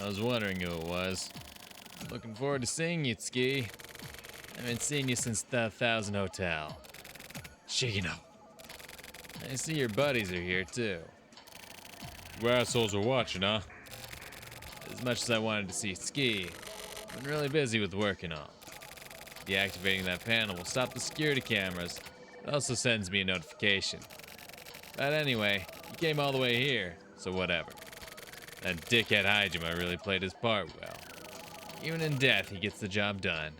I was wondering who it was. Looking forward to seeing you, Tsuki. I haven't seen you since the 1000 Hotel. Shigino. I see your buddies are here, too. You assholes are watching, huh? As much as I wanted to see Tsuki, I've been really busy with work and all. Deactivating that panel will stop the security cameras. It also sends me a notification. But anyway, you came all the way here, so whatever. That dickhead Hajime really played his part well. Even in death, he gets the job done.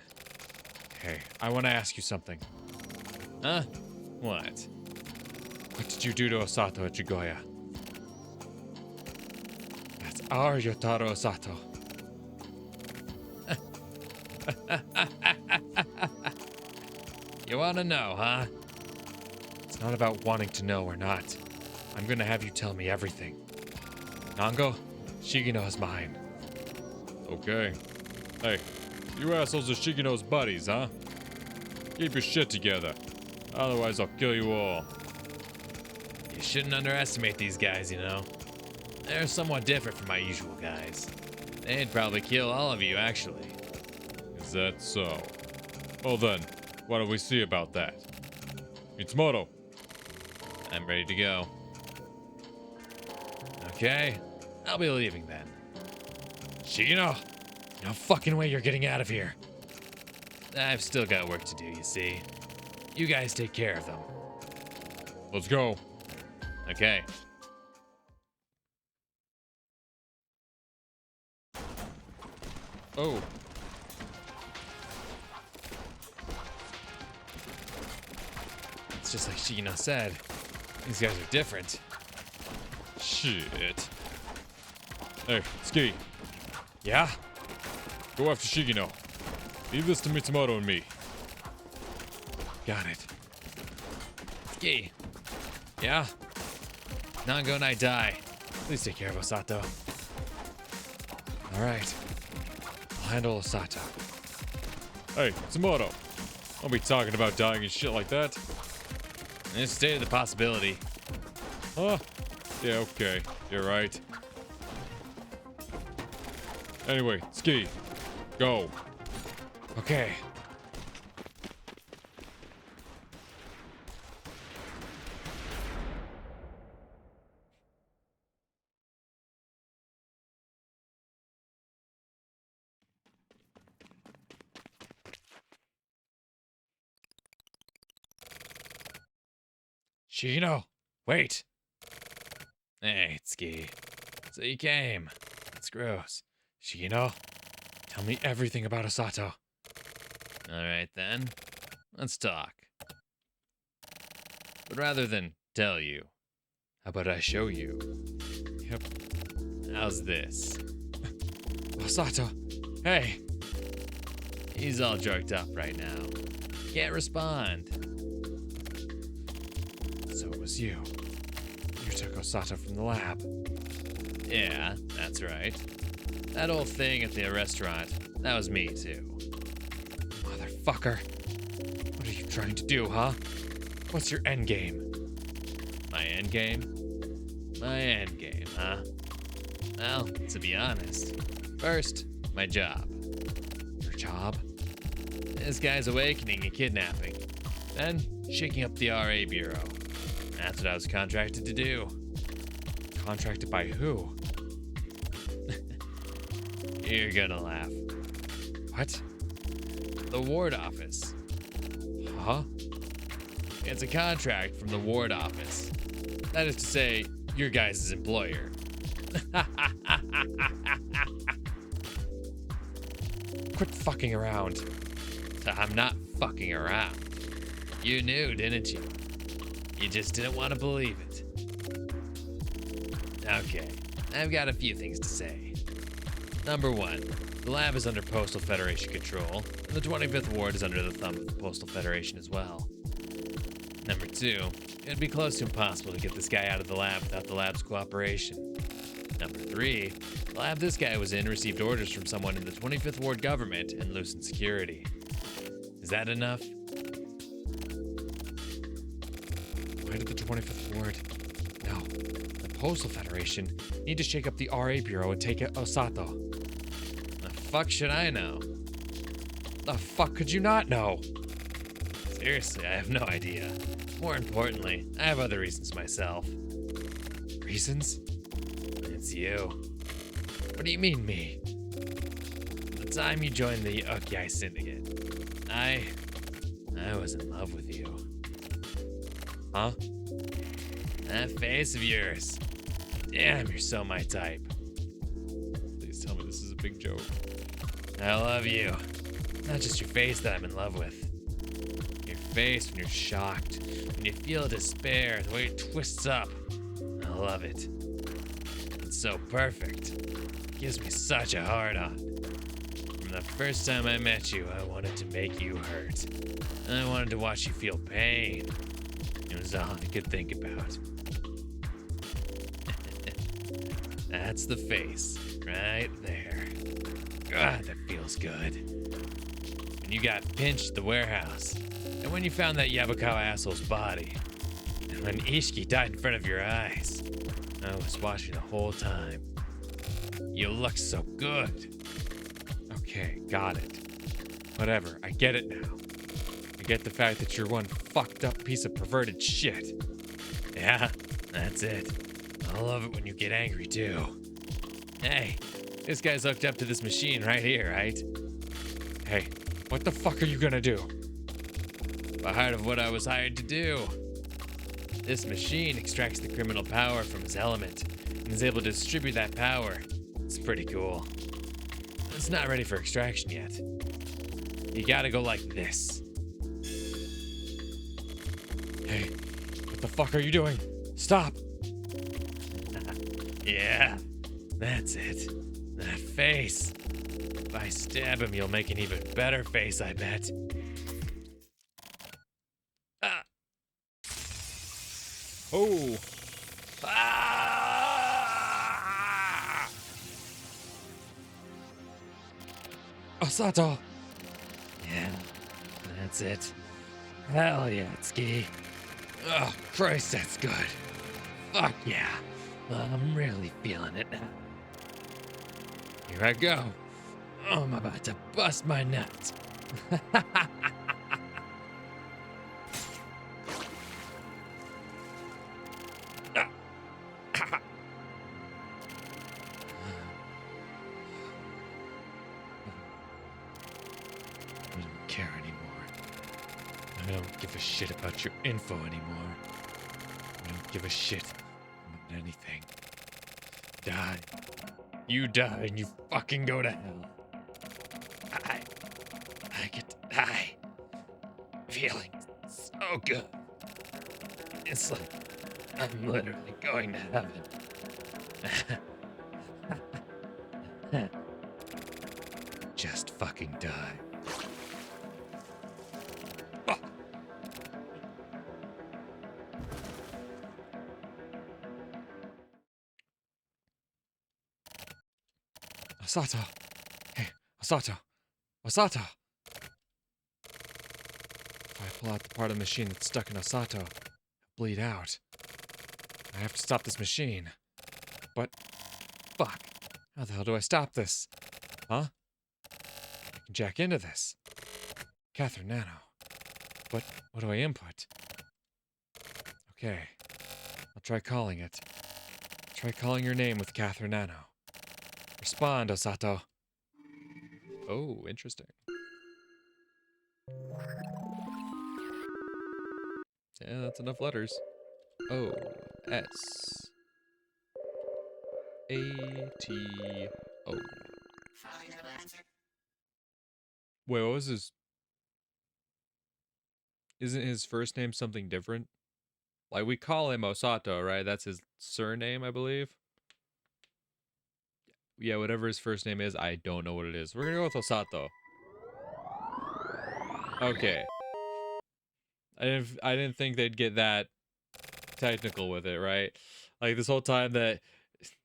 Hey, I want to ask you something. Huh? What? What did you do to Osato at Jigoya? That's our Yotaro Osato. You want to know, huh? It's not about wanting to know or not. I'm gonna have you tell me everything. Nango, Shigino is mine. Okay. Hey, you assholes are Shigino's buddies, huh? Keep your shit together. Otherwise, I'll kill you all. You shouldn't underestimate these guys, you know. They're somewhat different from my usual guys. They'd probably kill all of you, actually. Is that so? Well then, why don't we see about that? Mitsumoto. I'm ready to go. Okay, I'll be leaving then. Shigino, no fucking way you're getting out of here. I've still got work to do, you see. You guys take care of them. Let's go. Okay. Oh. It's just like Shigino said. These guys are different. Shit. Hey, Ski, Yeah? go after Shigino. Leave this to Mitsumoto and me. Got it. Ski. Yeah? Nango and I die. Please take care of Osato. Alright. I'll handle Osato. Hey, Mitsumoto. Don't be talking about dying and shit like that. Just stated the possibility. Huh? Yeah, okay. You're right. Anyway, Ski, go. Okay. Shigino, wait. Hey, Tsuki. So you came. That's gross. Shigino, tell me everything about Osato. Alright then. Let's talk. But rather than tell you, how about I show you? Yep. How's this? Osato, hey. He's all jerked up right now. Can't respond. So it was you. You took Osato from the lab. Yeah, that's right. That whole thing at the restaurant, that was me too. Motherfucker. What are you trying to do, huh? What's your end game? My endgame? My endgame, huh? Well, to be honest, first, my job. Your job? This guy's awakening and kidnapping. Then, shaking up the RA Bureau. That's what I was contracted to do. Contracted by who? You're gonna laugh. What? The ward office. Huh? It's a contract from the ward office. That is to say, your guys' employer. Quit fucking around. So I'm not fucking around. You knew, didn't you? You just didn't want to believe it. Okay, I've got a few things to say. Number one, the lab is under Postal Federation control, and the 25th Ward is under the thumb of the Postal Federation as well. Number two, it'd be close to impossible to get this guy out of the lab without the lab's cooperation. Number three, the lab this guy was in received orders from someone in the 25th Ward government and loosened security. Is that enough? Why did the 25th Ward? No, the Postal Federation need to shake up the RA Bureau and take Osato. fuck should I know? The fuck could you not know? Seriously, I have no idea. More importantly, I have other reasons myself. Reasons? It's you. What do you mean, me? The time you joined the Okyai Syndicate, I was in love with you. Huh? That face of yours. Damn, you're so my type. Please tell me this is a big joke. I love you. Not just your face that I'm in love with. Your face when you're shocked, when you feel despair, the way it twists up. I love it. It's so perfect. It gives me such a hard on. From the first time I met you, I wanted to make you hurt. I wanted to watch you feel pain. It was all I could think about. That's the face, right there. God, that feels good. When you got pinched at the warehouse, and when you found that Yabakawa asshole's body, and when Ishiki died in front of your eyes, I was watching the whole time. You look so good. Okay, got it. Whatever, I get it now. I get the fact that you're one fucked up piece of perverted shit. Yeah, that's it. I love it when you get angry too. Hey, this guy's hooked up to this machine right here, right? Hey, what the fuck are you gonna do? Part of what I was hired to do. This machine extracts the criminal power from his element and is able to distribute that power. It's pretty cool. It's not ready for extraction yet. You gotta go like this. Hey, what the fuck are you doing? Stop! Yeah, that's it. That face. If I stab him, you'll make an even better face, I bet. Ah. Oh! Ah! Osato! Yeah, that's it. Hell yeah, Ski. Oh, Christ, that's good. Fuck yeah. I'm really feeling it now. Here I go. Oh, I'm about to bust my nuts. I don't care anymore. I don't give a shit about your info anymore. I don't give a shit about anything. Die. You die and you fucking go to hell. I get to die. Feeling so good. It's like I'm literally going to heaven. Just fucking die. Oh. Osato! Hey, Osato! Osato! If I pull out the part of the machine that's stuck in Osato, it'll bleed out. I have to stop this machine. But, fuck. How the hell do I stop this? Huh? I can jack into this. Catherine Nano. But what do I input? Okay. I'll try calling it. Try calling your name with Catherine Nano. Respond, Osato. Oh, interesting. Yeah, that's enough letters. O S A T O. Wait, what was his? Isn't his first name something different? Like we call him Osato, right? That's his surname, I believe. Yeah, whatever his first name is, I don't know what it is. We're gonna go with Osato. Okay. I didn't think they'd get that technical with it, right? Like this whole time that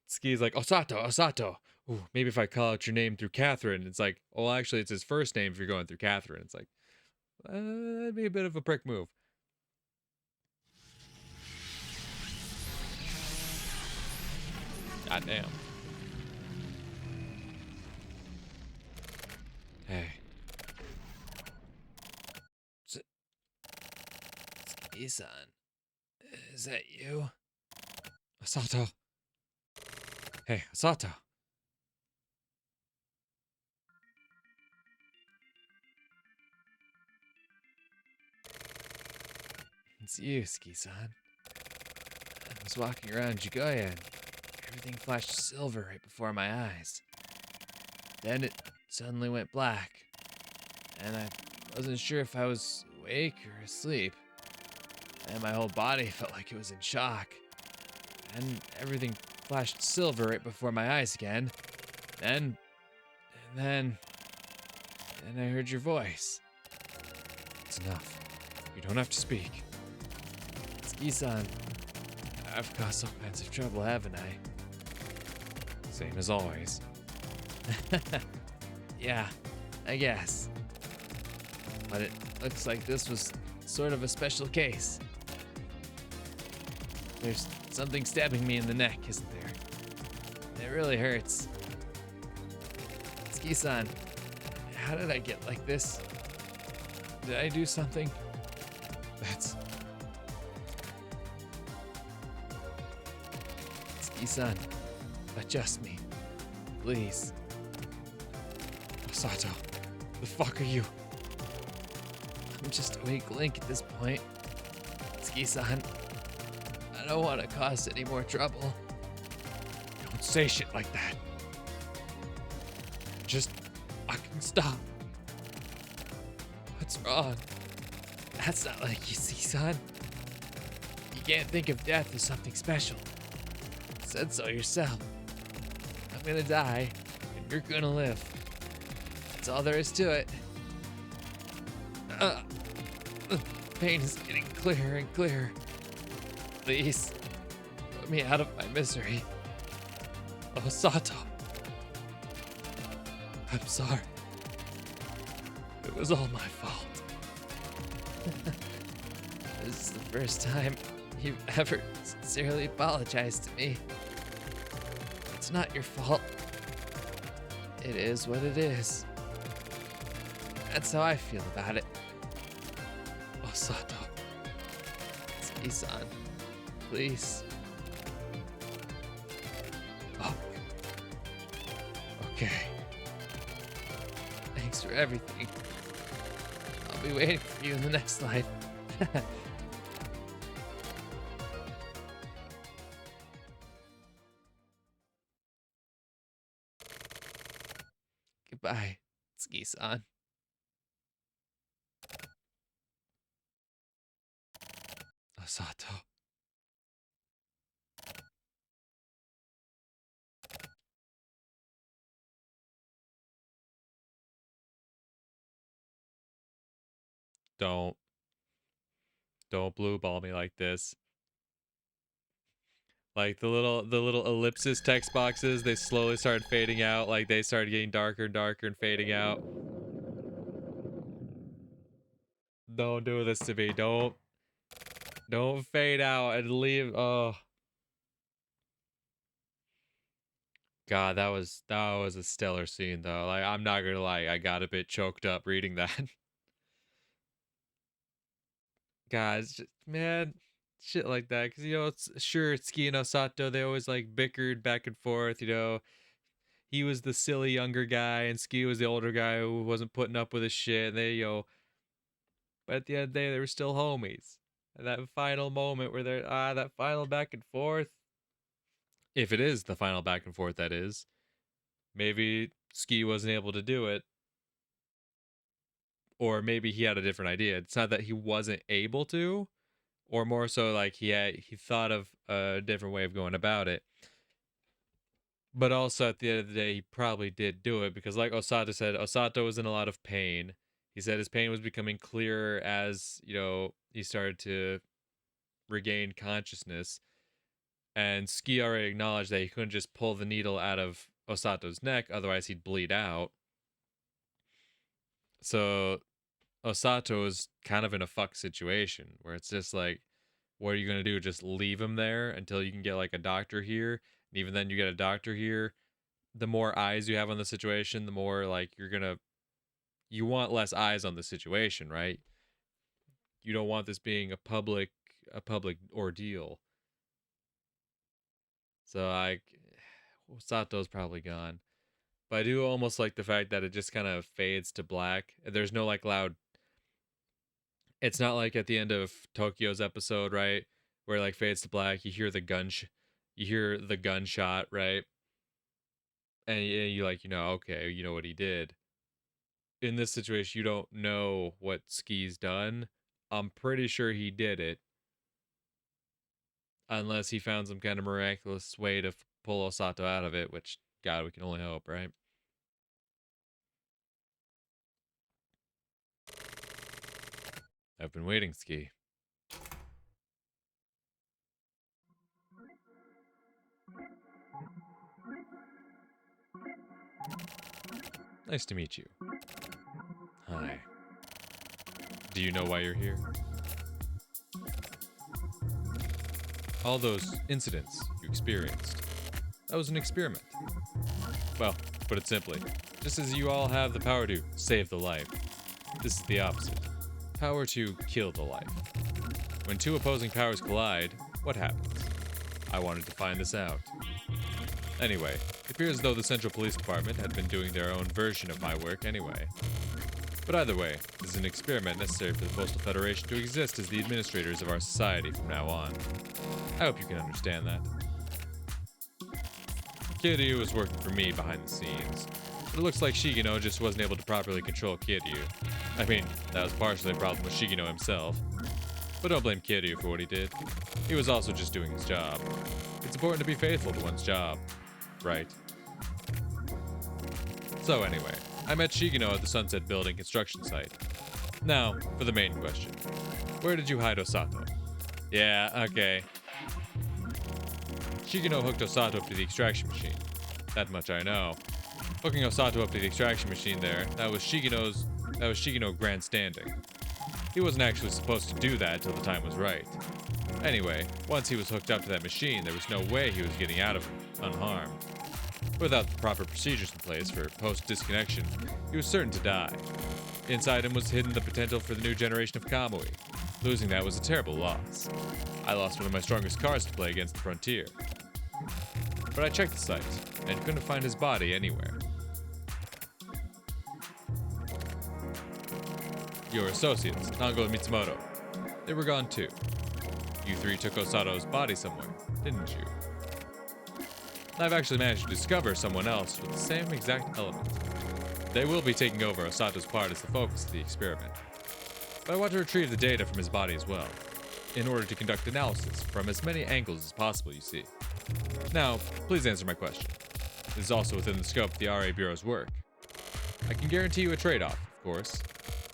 Ski's like, Osato, Osato. Ooh, maybe if I call out your name through Catherine, it's like, oh, actually, it's his first name if you're going through Catherine. It's like, that'd be a bit of a prick move. God damn. Hey. Ski-san, is that you? Osato. Hey, Osato. It's you, Ski-san. I was walking around Jigoya and everything flashed silver right before my eyes. Then it suddenly went black, and I wasn't sure if I was awake or asleep. And my whole body felt like it was in shock. And everything flashed silver right before my eyes again. And then I heard your voice. It's enough. You don't have to speak. Ski-san, I've caused all kinds of trouble, haven't I? Same as always. Yeah, I guess. But it looks like this was sort of a special case. There's something stabbing me in the neck, isn't there? It really hurts. Ski-san, how did I get like this? Did I do something? That's... Ski-san, adjust me. Please. Osato. The fuck are you? I'm just a weak link at this point. Ski-san, I don't want to cause any more trouble. Don't say shit like that. Just fucking stop. What's wrong? That's not like you, Ski-san. You can't think of death as something special. You said so yourself. I'm gonna die, and you're gonna live. That's all there is to it. The pain is getting clearer and clearer. Please, put me out of my misery. Osato. I'm sorry. It was all my fault. This is the first time you've ever sincerely apologized to me. It's not your fault. It is what it is. That's how I feel about it. Osato. Ski-san, please. Oh. Okay. Thanks for everything. I'll be waiting for you in the next life. Goodbye, Ski-san. Osato. Don't blue ball me like this. Like the little ellipsis text boxes, they slowly started fading out. Like they started getting darker and darker and fading out. Don't do this to me. Don't fade out and leave. Oh God, that was a stellar scene though. Like I'm not gonna lie, I got a bit choked up reading that. Guys, just, man, shit like that. Cause it's sure Ski and Osato, they always like bickered back and forth. He was the silly younger guy, and Ski was the older guy who wasn't putting up with his shit. And but at the end of the day, they were still homies. And that final moment where they're that final back and forth. If it is the final back and forth, that is. Maybe Ski wasn't able to do it. Or maybe he had a different idea. It's not that he wasn't able to, or more so like he thought of a different way of going about it. But also at the end of the day, he probably did do it because, like Osato said, Osato was in a lot of pain. He said his pain was becoming clearer as he started to regain consciousness. And Ski already acknowledged that he couldn't just pull the needle out of Osato's neck, otherwise he'd bleed out. So Osato is kind of in a fuck situation where it's just like, what are you going to do? Just leave him there until you can get like a doctor here? And even then you get a doctor here, the more eyes you have on the situation, the more like you're going to you want less eyes on the situation, right? You don't want this being a public ordeal. So Sato's probably gone. But I do almost like the fact that it just kind of fades to black. There's no like loud. It's not like at the end of Tokyo's episode, right, where it, like fades to black. You hear the you hear the gunshot, right, and you like okay, you know what he did. In this situation, you don't know what Ski's done. I'm pretty sure he did it, unless he found some kind of miraculous way to pull Osato out of it. Which God, we can only hope, right? I've been waiting, Ski. Nice to meet you. Hi. Do you know why you're here? All those incidents you experienced, that was an experiment. Well, to put it simply, just as you all have the power to save the life, this is the opposite. Power to kill the life. When two opposing powers collide, what happens? I wanted to find this out. Anyway, it appears as though the Central Police Department had been doing their own version of my work anyway. But either way, this is an experiment necessary for the Postal Federation to exist as the administrators of our society from now on. I hope you can understand that. Kiryu was working for me behind the scenes, but it looks like Shigino just wasn't able to properly control Kiryu. I mean, that was partially a problem with Shigino himself. But don't blame Kiryu for what he did. He was also just doing his job. It's important to be faithful to one's job, right? So anyway, I met Shigino at the Sunset Building construction site. Now, for the main question. Where did you hide Osato? Yeah, okay. Shigino hooked Osato up to the extraction machine. That much I know. Hooking Osato up to the extraction machine there, that was Shigino grandstanding. He wasn't actually supposed to do that till the time was right. Anyway, once he was hooked up to that machine, there was no way he was getting out of it unharmed. Without the proper procedures in place for post-disconnection, he was certain to die. Inside him was hidden the potential for the new generation of Kamui. Losing that was a terrible loss. I lost one of my strongest cards to play against the Frontier. But I checked the site, and couldn't find his body anywhere. Your associates, Tango and Mitsumoto, they were gone too. You three took Osato's body somewhere, didn't you? I've actually managed to discover someone else with the same exact element. They will be taking over Osato's part as the focus of the experiment. But I want to retrieve the data from his body as well, in order to conduct analysis from as many angles as possible, you see. Now, please answer my question. This is also within the scope of the RA Bureau's work. I can guarantee you a trade-off, of course.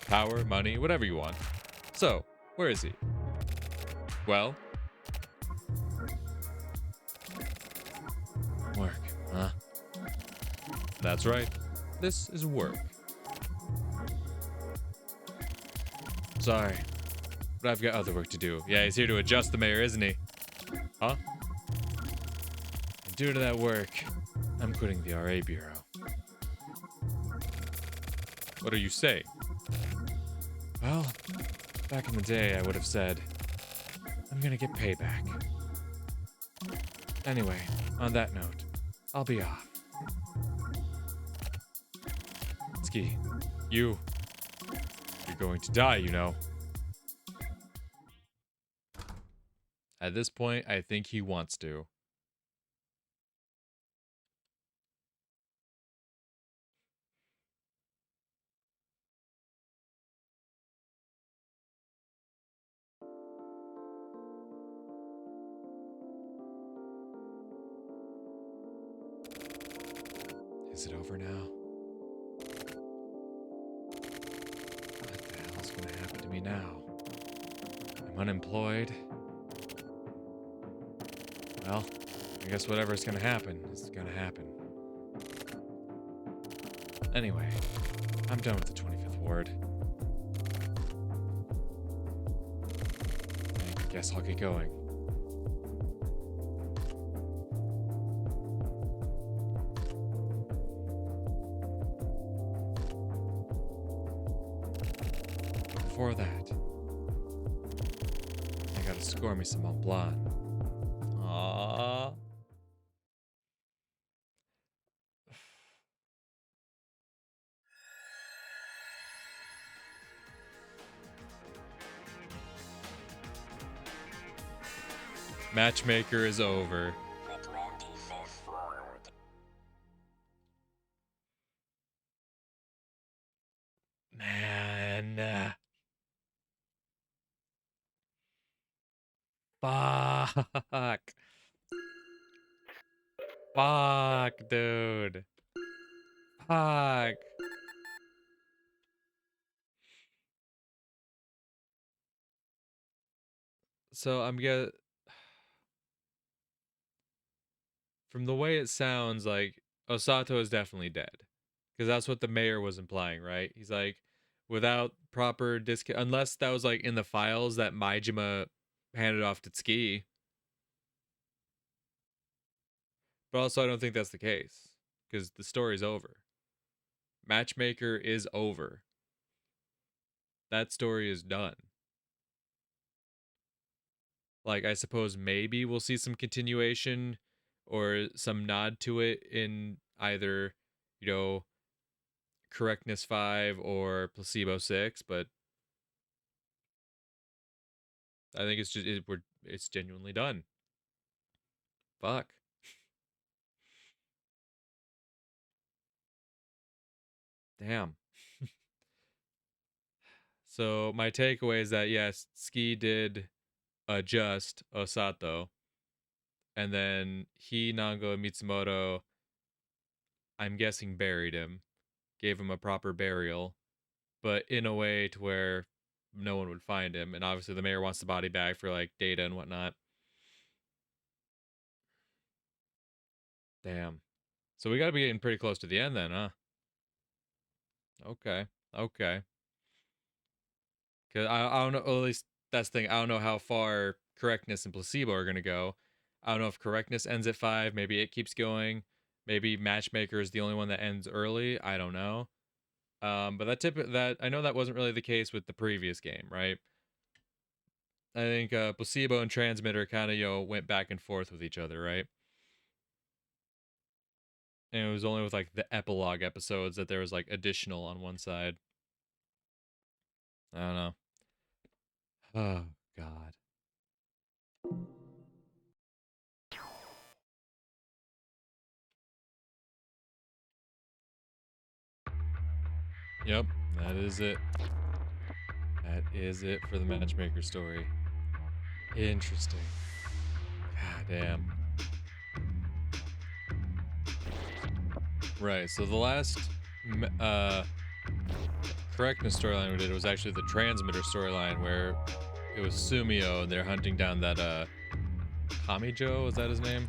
Power, money, whatever you want. So, where is he? Well? Work, huh? That's right. This is work. Sorry, but I've got other work to do. Yeah, he's here to adjust the mayor, isn't he? Huh? And due to that work, I'm quitting the RA Bureau. What are you saying? Well, back in the day, I would have said, I'm gonna get payback. Anyway, on that note, I'll be off. Ski, you're going to die, you know. At this point, I think he wants to. Is it over now? What the hell's gonna happen to me now? I'm unemployed. Well, I guess whatever's gonna happen is gonna happen. Anyway, I'm done with the 25th ward. I guess I'll get going. before that, I gotta score me some Mont Blanc. Aww. Matchmaker is over. Man. Fuck. Fuck, dude. Fuck. So I'm get from the way it sounds like Osato is definitely dead. Because that's what the mayor was implying, right? He's like, without proper unless that was like in the files that Maijima handed off to Tsuki. But also I don't think that's the case. Because the story's over. Matchmaker is over. That story is done. Like, I suppose maybe we'll see some continuation or some nod to it in either, you know, Correctness 5 or Placebo 6, but I think it's just it's genuinely done. Fuck. Damn. So my takeaway is that yes, Ski did adjust Osato, and then he, Nango, and Mitsumoto, I'm guessing, buried him, gave him a proper burial, but in a way to where no one would find him. And obviously the mayor wants the body back for like data and whatnot. Damn. So we got to be getting pretty close to the end then, huh? Okay. Okay. Because I don't know, or at least that's the thing. I don't know how far Correctness and Placebo are going to go. I don't know if Correctness ends at 5. Maybe it keeps going. Maybe Matchmaker is the only one that ends early. I don't know. But that I know that wasn't really the case with the previous game, right? I think Placebo and Transmitter kind of, went back and forth with each other, right? And it was only with like the epilogue episodes that there was like additional on one side. I don't know. Oh, God. Yep, that is it. That is it for the Matchmaker story. Interesting. God damn. Right, so the last Correctness storyline we did was actually the Transmitter storyline where it was Sumio and they're hunting down that Kamijo, is that his name?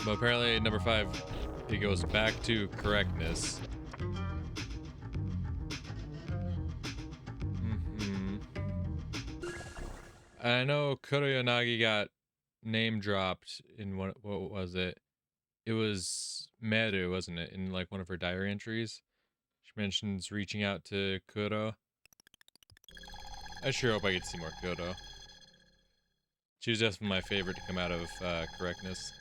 But apparently number 5, he goes back to Correctness. I know Kuroyanagi got name dropped in what was it? It was Meru, wasn't it? In like one of her diary entries. She mentions reaching out to Kuro. I sure hope I get to see more Kuro. She was definitely my favorite to come out of Correctness.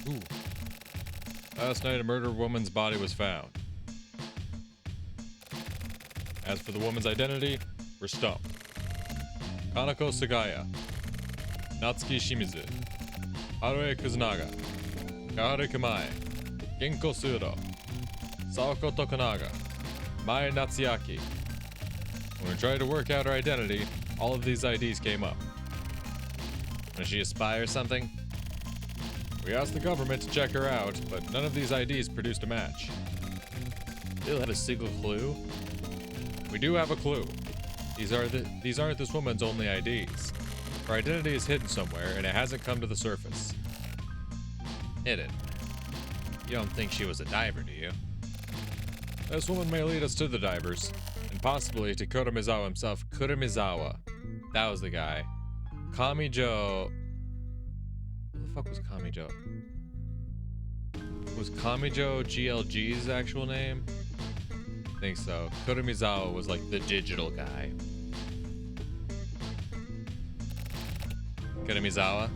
Ooh. Last night, a murdered woman's body was found. As for the woman's identity, we're stumped. Kanako Sagaya, Natsuki Shimizu, Harue Kuzunaga, Kaharu Kamae, Genko Suro, Saoko Tokunaga, Mai Natsuaki. When we tried to work out her identity, all of these IDs came up. Was she a spy or something? We asked the government to check her out, but none of these IDs produced a match. Still have a single clue? We do have a clue. These aren't this woman's only IDs. Her identity is hidden somewhere, and it hasn't come to the surface. Hidden? You don't think she was a diver, do you? This woman may lead us to the divers, and possibly to Kuromizawa himself. Kuromizawa. That was the guy. Kamijo. Who the fuck was Kamijo? Was Kamijo GLG's actual name? I think so. Kuramizawa was like the digital guy. Kuramizawa?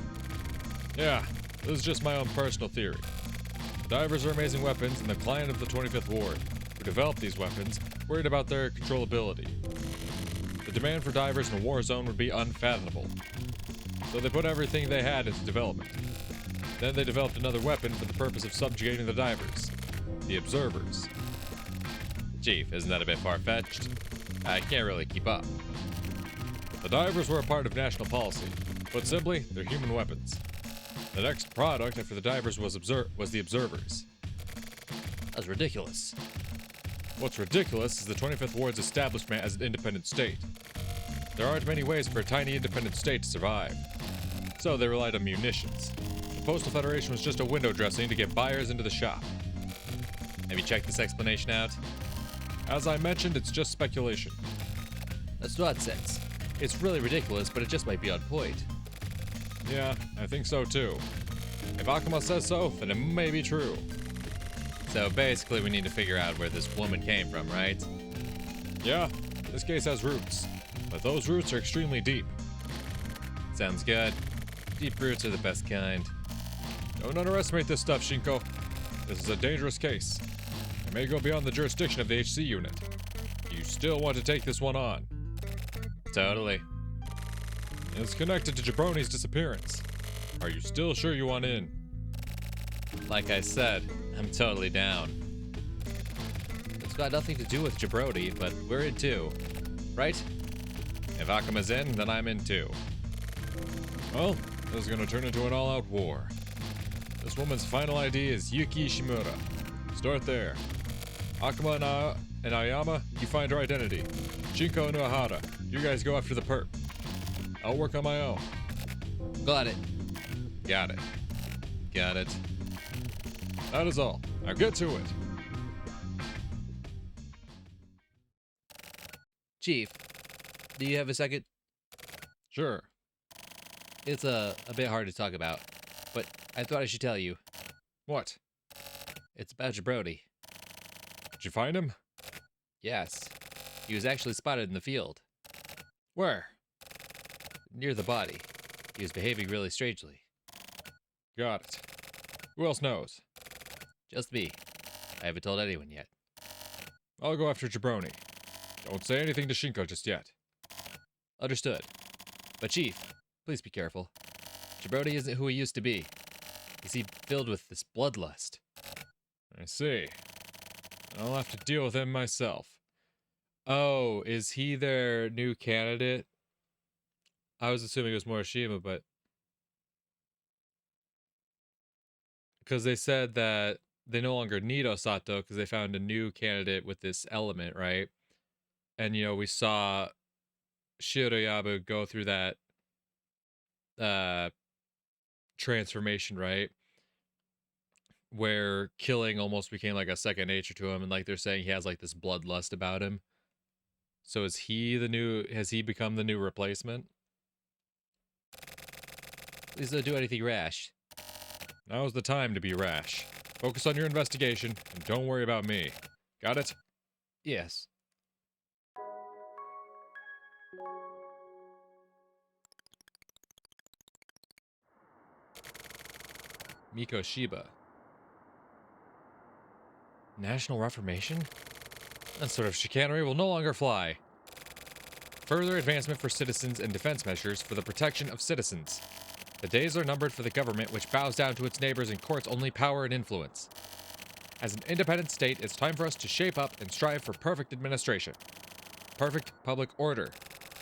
Yeah, this is just my own personal theory. The divers are amazing weapons, and the client of the 25th Ward, who developed these weapons, worried about their controllability. The demand for divers in a war zone would be unfathomable. So they put everything they had into development. Then they developed another weapon for the purpose of subjugating the divers. The observers. Chief, isn't that a bit far-fetched? I can't really keep up. The divers were a part of national policy. Put simply, they're human weapons. The next product after the divers was the observers. That's ridiculous. What's ridiculous is the 25th Ward's establishment as an independent state. There aren't many ways for a tiny independent state to survive. So they relied on munitions. The Postal Federation was just a window dressing to get buyers into the shop. Have you checked this explanation out? As I mentioned, it's just speculation. That's nonsense. It's really ridiculous, but it just might be on point. Yeah, I think so too. If Akuma says so, then it may be true. So basically we need to figure out where this woman came from, right? Yeah, this case has roots, but those roots are extremely deep. Sounds good. Deep roots are the best kind. Don't underestimate this stuff, Shinko. This is a dangerous case. It may go beyond the jurisdiction of the HC unit. You still want to take this one on. Totally. It's connected to Jabroni's disappearance. Are you still sure you want in? Like I said, I'm totally down. It's got nothing to do with Jabroni, but we're in too. Right? If Akuma's in, then I'm in too. Well, this is gonna turn into an all-out war. This woman's final ID is Yuki Shimura. Start there. Akuma and Ayama, you find her identity. Shinko and Uehara, you guys go after the perp. I'll work on my own. Got it. Got it. Got it. That is all. Now get to it. Chief, do you have a second? Sure. It's a bit hard to talk about, but I thought I should tell you. What? It's about Jabroni. Did you find him? Yes. He was actually spotted in the field. Where? Near the body. He was behaving really strangely. Got it. Who else knows? Just me. I haven't told anyone yet. I'll go after Jabroni. Don't say anything to Shinko just yet. Understood. But Chief, please be careful. Jabroni isn't who he used to be. You see, filled with this bloodlust. I see. I'll have to deal with him myself. Oh, is he their new candidate? I was assuming it was Morishima, but... Because they said that they no longer need Osato because they found a new candidate with this element, right? And, you know, we saw Shiroyabu go through that transformation, right? Where killing almost became like a second nature to him, and like they're saying he has like this bloodlust about him. So has he become the new replacement? Please don't do anything rash. Now's the time to be rash. Focus on your investigation, and don't worry about me. Got it? Yes. Miko Shiba. National Reformation? That sort of chicanery will no longer fly. Further advancement for citizens and defense measures for the protection of citizens. The days are numbered for the government which bows down to its neighbors and courts only power and influence. As an independent state, it's time for us to shape up and strive for perfect administration. Perfect public order.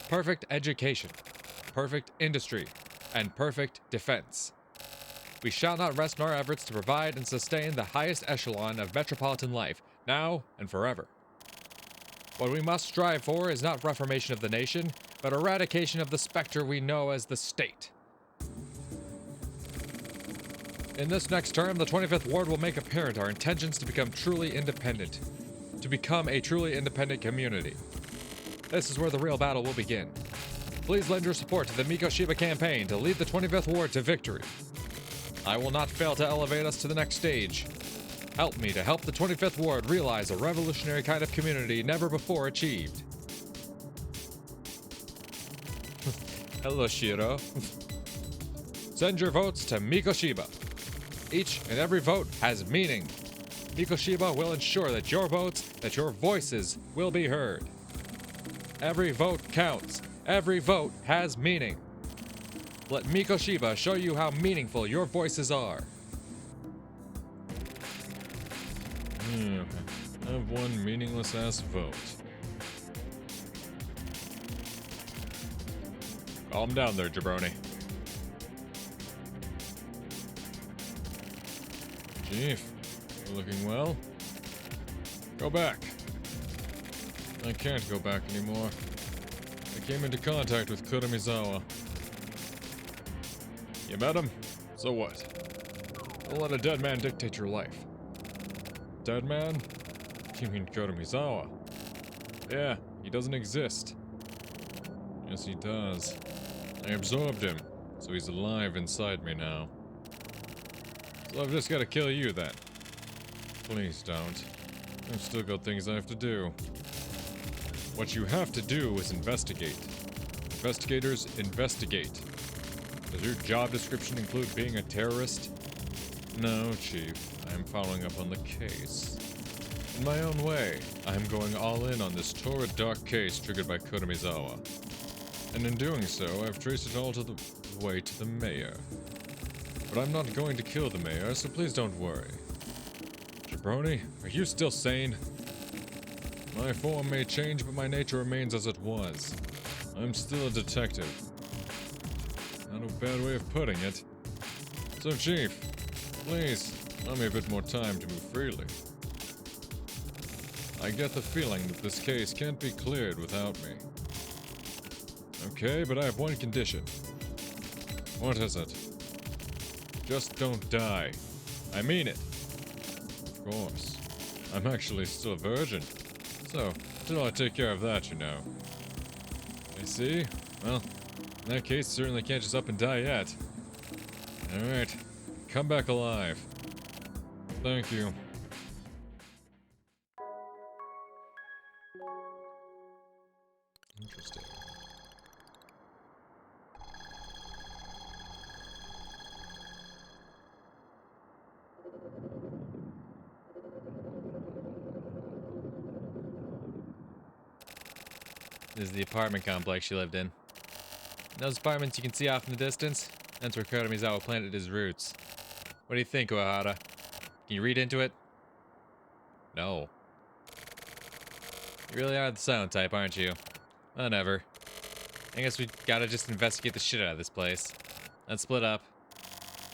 Perfect education. Perfect industry. And perfect defense. We shall not rest in our efforts to provide and sustain the highest echelon of metropolitan life, now and forever. What we must strive for is not reformation of the nation, but eradication of the specter we know as the state. In this next term, the 25th Ward will make apparent our intentions to become truly independent. To become a truly independent community. This is where the real battle will begin. please lend your support to the Mikoshiba campaign to lead the 25th Ward to victory. I will not fail to elevate us to the next stage. Help me to help the 25th Ward realize a revolutionary kind of community never before achieved. Hello, Shiro. Send your votes to Mikoshiba. Each and every vote has meaning. Mikoshiba will ensure that your votes, that your voices will be heard. Every vote counts. Every vote has meaning. Let Mikoshiba show you how meaningful your voices are. I have one meaningless ass vote. Calm down there, jabroni. Chief, you looking well? Go back. I can't go back anymore. I came into contact with Kuramizawa. You met him? So what? Don't let a dead man dictate your life. Dead man? You mean Kuramizawa? Yeah, he doesn't exist. Yes, he does. I absorbed him, so he's alive inside me now. So I've just gotta kill you then. Please don't. I've still got things I have to do. What you have to do is investigate. Investigators investigate. Does your job description include being a terrorist? No, Chief. I am following up on the case. In my own way, I am going all in on this torrid dark case triggered by Kuramizawa. And in doing so, I've traced it all to the way to the mayor. But I'm not going to kill the mayor, so please don't worry. Jabroni, are you still sane? My form may change, but my nature remains as it was. I'm still a detective. Not a bad way of putting it. So, Chief, please, allow me a bit more time to move freely. I get the feeling that this case can't be cleared without me. Okay, but I have one condition. What is it? Just don't die. I mean it. Of course. I'm actually still a virgin. So, till I take care of that, you know. I see. Well, in that case, certainly can't just up and die yet. Alright. Come back alive. Thank you. Interesting. This is the apartment complex she lived in. Those apartments you can see off in the distance, that's where Kuramizawa planted his roots. What do you think, Uehara? Can you read into it? No. You really are the silent type, aren't you? Whatever. I guess we gotta just investigate the shit out of this place. Let's split up.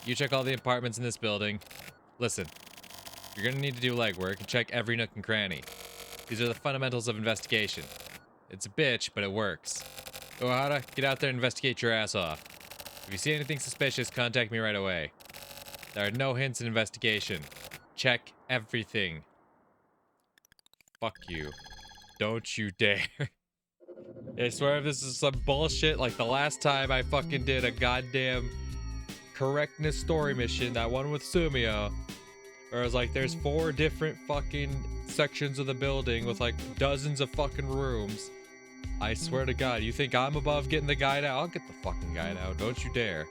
You check all the apartments in this building. Listen, you're gonna need to do legwork and check every nook and cranny. These are the fundamentals of investigation. It's a bitch, but it works. Uehara, get out there and investigate your ass off. If you see anything suspicious, contact me right away. There are no hints in investigation. Check everything. Fuck you. Don't you dare. I swear if this is some bullshit like the last time I fucking did a goddamn correctness story mission, that one with Sumio, where it was like there's 4 different fucking sections of the building with like dozens of fucking rooms. I swear to God, you think I'm above getting the guide out? I'll get the fucking guide out, don't you dare.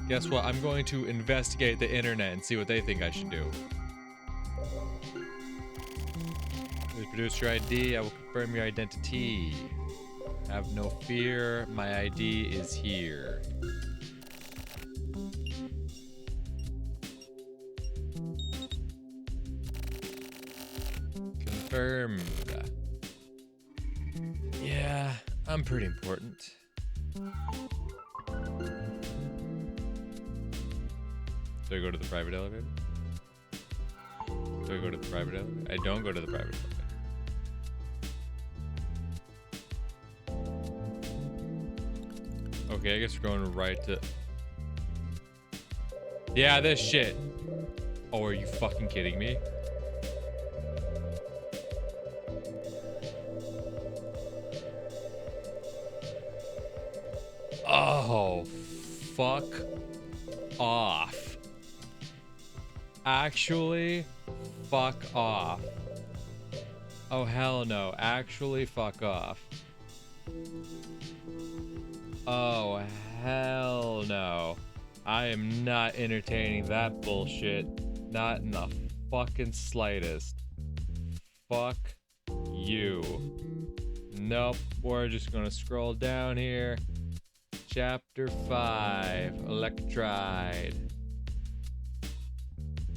Guess what? I'm going to investigate the internet and see what they think I should do. Please produce your ID. I will confirm your identity. Have no fear. My ID is here. Confirmed. Yeah, I'm pretty important. Do I go to the private elevator? Do I go to the private elevator? I don't go to the private elevator. Okay, I guess we're going right to... Yeah, this shit. Oh, are you fucking kidding me? Oh, fuck off. Actually, fuck off. Oh, hell no. Actually, fuck off. Oh, hell no. I am not entertaining that bullshit. Not in the fucking slightest. Fuck you. Nope. We're just gonna scroll down here. Chapter 5. Electride.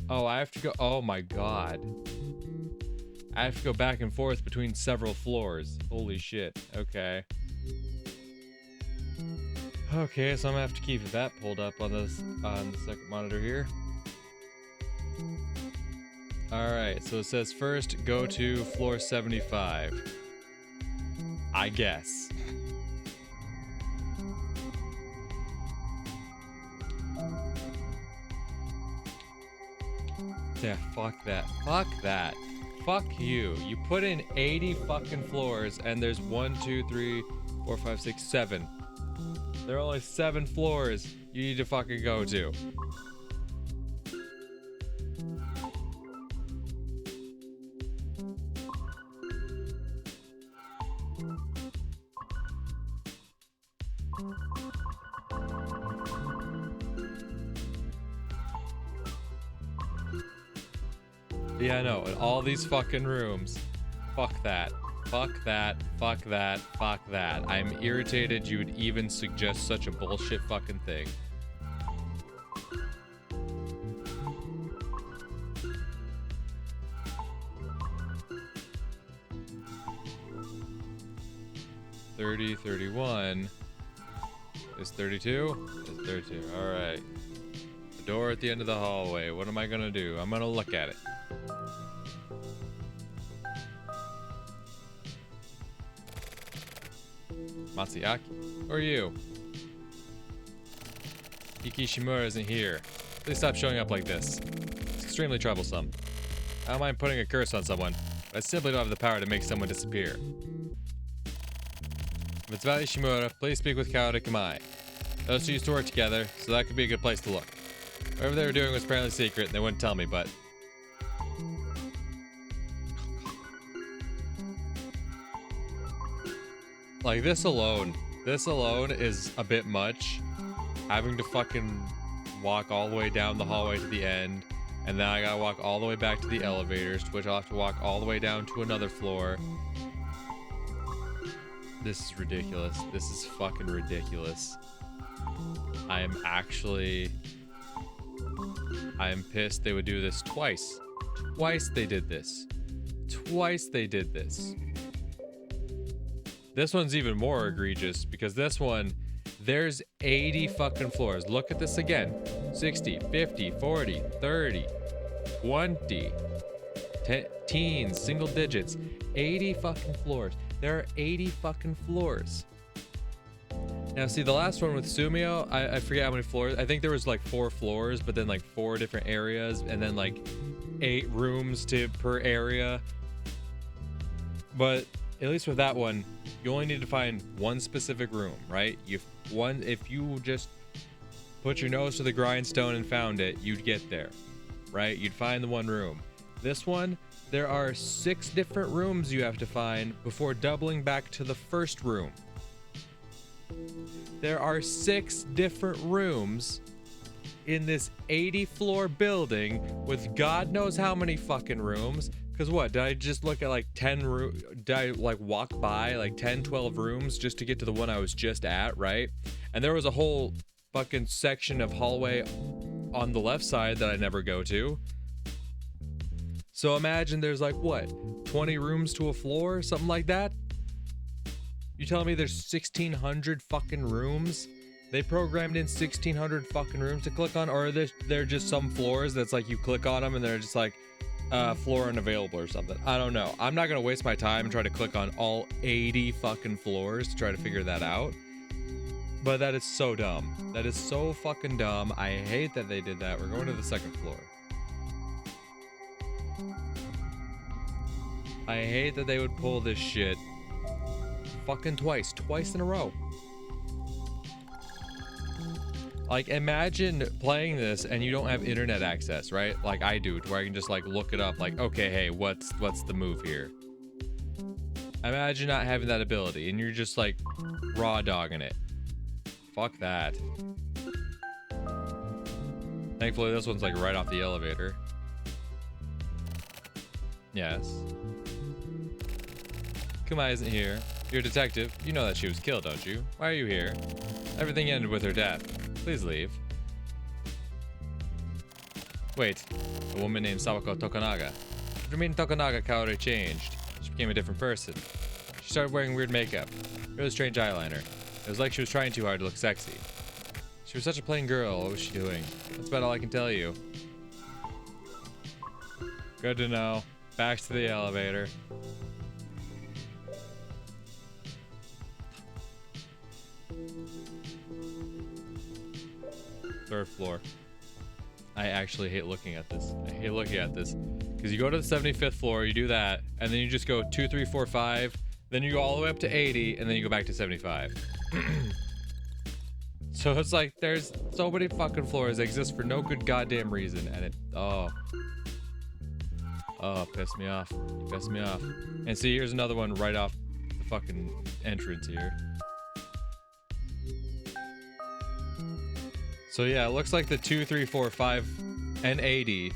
Oh, I have to go. Oh my god. I have to go back and forth between several floors. Holy shit. Okay. Okay, so I'm gonna have to keep that pulled up on the second monitor here. Alright, so it says first go to floor 75. I guess. Yeah, fuck that. Fuck that. Fuck you. You put in 80 fucking floors and there's 1, 2, 3, 4, 5, 6, 7. There are only 7 floors you need to fucking go to. Yeah, I know. In all these fucking rooms. Fuck that. Fuck that. Fuck that. Fuck that. I'm irritated you would even suggest such a bullshit fucking thing. $30, $31. Is 32? Is 32. Alright. The door at the end of the hallway. What am I gonna do? I'm gonna look at it. Matsuaki? Who are you? Iki Shimura isn't here. Please stop showing up like this. It's extremely troublesome. I don't mind putting a curse on someone, but I simply don't have the power to make someone disappear. If it's about Ishimura, please speak with Kaoda Kamai. Those two used to work together, so that could be a good place to look. Whatever they were doing was apparently secret, and they wouldn't tell me, but... Like, this alone is a bit much. Having to fucking walk all the way down the hallway to the end, and then I gotta walk all the way back to the elevators, which I'll have to walk all the way down to another floor. This is ridiculous. This is fucking ridiculous. I am pissed they would do this twice. Twice they did this. Twice they did this. This one's even more egregious because this one, there's 80 fucking floors. Look at this again. 60, 50, 40, 30, 20, teens, single digits. 80 fucking floors. There are 80 fucking floors. Now, see, the last one with Sumio, I forget how many floors. I think there was like 4 floors, but then like 4 different areas, and then like 8 rooms per area. But at least with that one, you only need to find one specific room, right? If you just put your nose to the grindstone and found it, you'd get there, right? You'd find the one room. This one, there are 6 different rooms you have to find before doubling back to the first room. There are 6 different rooms in this 80-floor building with God knows how many fucking rooms. Because what, did I just look at like 10 rooms? Did I like walk by like 10, 12 rooms just to get to the one I was just at, right? And there was a whole fucking section of hallway on the left side that I never go to. So imagine there's like, what, 20 rooms to a floor? Something like that? You telling me there's 1,600 fucking rooms? They programmed in 1,600 fucking rooms to click on? Or are there just some floors that's like you click on them and they're just like, floor unavailable or something? I don't know. I'm not gonna waste my time and try to click on all 80 fucking floors to try to figure that out. But that is so dumb. That is so fucking dumb. I hate that they did that. We're going to the second floor. I hate that they would pull this shit fucking twice in a row. Like, imagine playing this and you don't have internet access, right? Like I do, to where I can just like look it up, like, okay, hey, what's the move here? Imagine not having that ability and you're just like raw dogging it. Fuck that. Thankfully, this one's like right off the elevator. Yes. Kumai isn't here. You're a detective. You know that she was killed, don't you? Why are you here? Everything ended with her death. Please leave. Wait. A woman named Sawako Tokunaga. After meeting Tokunaga, Kaori changed. She became a different person. She started wearing weird makeup. Really strange eyeliner. It was like she was trying too hard to look sexy. She was such a plain girl. What was she doing? That's about all I can tell you. Good to know. Back to the elevator. Third floor. I actually hate looking at this. I hate looking at this. Because you go to the 75th floor, you do that, and then you just go 2, 3, 4, 5, then you go all the way up to 80, and then you go back to 75. So it's like there's so many fucking floors that exist for no good goddamn reason, and it pissed me off. Pissed me off. And see, here's another one right off the fucking entrance here. So yeah, it looks like the 2, 3, 4, 5, and 80.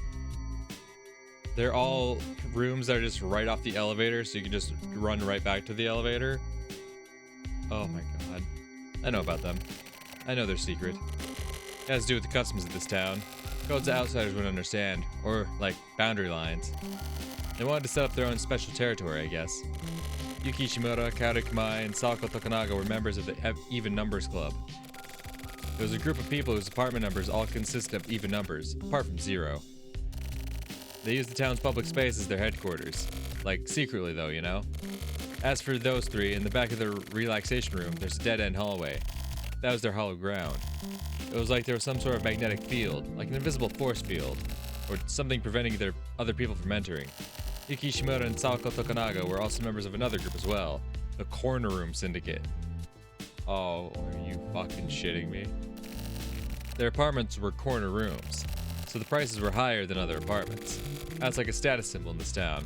They're all rooms that are just right off the elevator, so you can just run right back to the elevator. Oh my god. I know about them. I know their secret. It has to do with the customs of this town. Codes that outsiders wouldn't understand, or like boundary lines. They wanted to set up their own special territory, I guess. Yuki Shimura, Kaori Kamai, and Sawako Tokunaga were members of the Even Numbers Club. It was a group of people whose apartment numbers all consist of even numbers, apart from 0. They used the town's public space as their headquarters. Like, secretly though, you know? As for those 3, in the back of their relaxation room, there's a dead-end hallway. That was their hollow ground. It was like there was some sort of magnetic field, like an invisible force field, or something preventing their other people from entering. Yuki Shimura and Sawako Tokunaga were also members of another group as well, the Corner Room Syndicate. Oh, are you fucking shitting me? Their apartments were corner rooms, so the prices were higher than other apartments. That's like a status symbol in this town.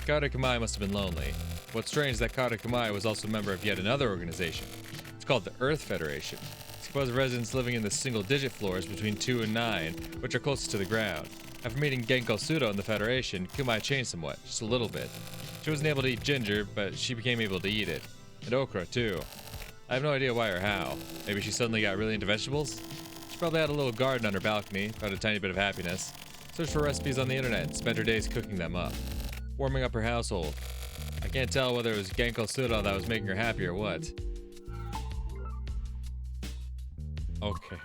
Kaori Kamai must have been lonely. What's strange is that Kaori Kamai was also a member of yet another organization. It's called the Earth Federation. It's composed of residents living in the single-digit floors between 2 and 9, which are closest to the ground. After meeting Genko Sudo in the Federation, Kumai changed somewhat, just a little bit. She wasn't able to eat ginger, but she became able to eat it. And okra, too. I have no idea why or how. Maybe she suddenly got really into vegetables? She probably had a little garden on her balcony, found a tiny bit of happiness. Searched for recipes on the internet and spent her days cooking them up. Warming up her household. I can't tell whether it was Genko Sudo that was making her happy or what. Okay.